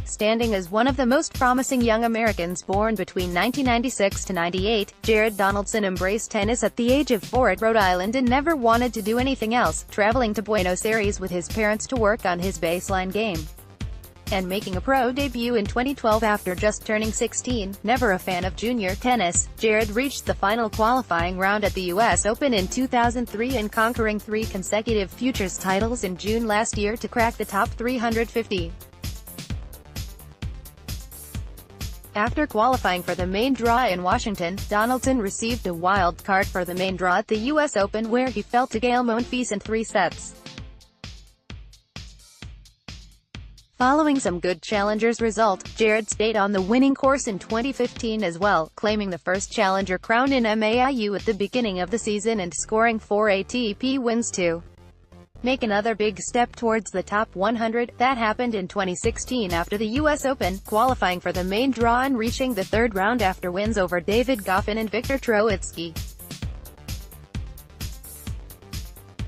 Standing as one of the most promising young Americans born between 1996 to 98, Jared Donaldson embraced tennis at the age of 4 at Rhode Island and never wanted to do anything else, traveling to Buenos Aires with his parents to work on his baseline game and making a pro debut in 2012 after just turning 16. Never a fan of junior tennis, Jared reached the final qualifying round at the U.S. Open in 2003 and conquering 3 consecutive futures titles in June last year to crack the top 350. After qualifying for the main draw in Washington, Donaldson received a wild card for the main draw at the U.S. Open where he fell to Gael Monfils in 3 sets. Following some good challengers result, Jared stayed on the winning course in 2015 as well, claiming the first challenger crown in MAIU at the beginning of the season and scoring 4 ATP wins to make another big step towards the top 100. That happened in 2016 after the U.S. Open, qualifying for the main draw and reaching the 3rd round after wins over David Goffin and Viktor Troicki.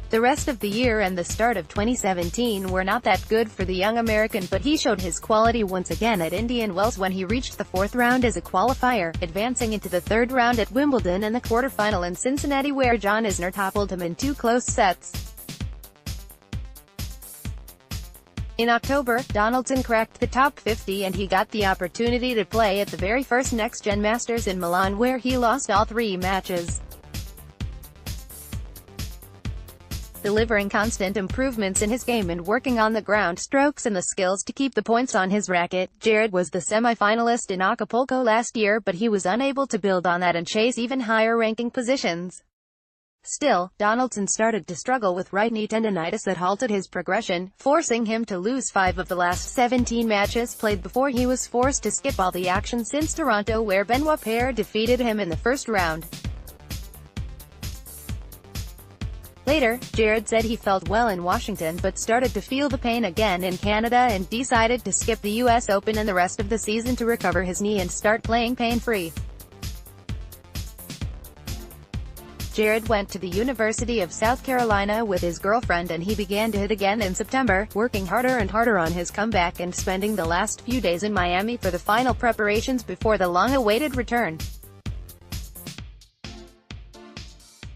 The rest of the year and the start of 2017 were not that good for the young American, but he showed his quality once again at Indian Wells when he reached the 4th round as a qualifier, advancing into the 3rd round at Wimbledon and the quarterfinal in Cincinnati where John Isner toppled him in 2 close sets. In October, Donaldson cracked the top 50 and he got the opportunity to play at the very first Next Gen Masters in Milan where he lost all 3 matches. Delivering constant improvements in his game and working on the ground strokes and the skills to keep the points on his racket, Jared was the semi-finalist in Acapulco last year, but he was unable to build on that and chase even higher ranking positions. Still, Donaldson started to struggle with right knee tendonitis that halted his progression, forcing him to lose 5 of the last 17 matches played before he was forced to skip all the action since Toronto where Benoit Paire defeated him in the first round. Later, Jared said he felt well in Washington but started to feel the pain again in Canada and decided to skip the U.S. Open and the rest of the season to recover his knee and start playing pain-free. Jared went to the University of South Carolina with his girlfriend and he began to hit again in September, working harder and harder on his comeback and spending the last few days in Miami for the final preparations before the long-awaited return.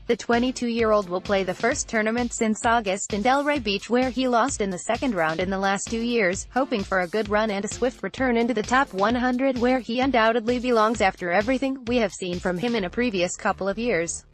The 22-year-old will play the first tournament since August in Delray Beach where he lost in the 2nd round in the last 2 years, hoping for a good run and a swift return into the top 100 where he undoubtedly belongs after everything we have seen from him in a previous couple of years.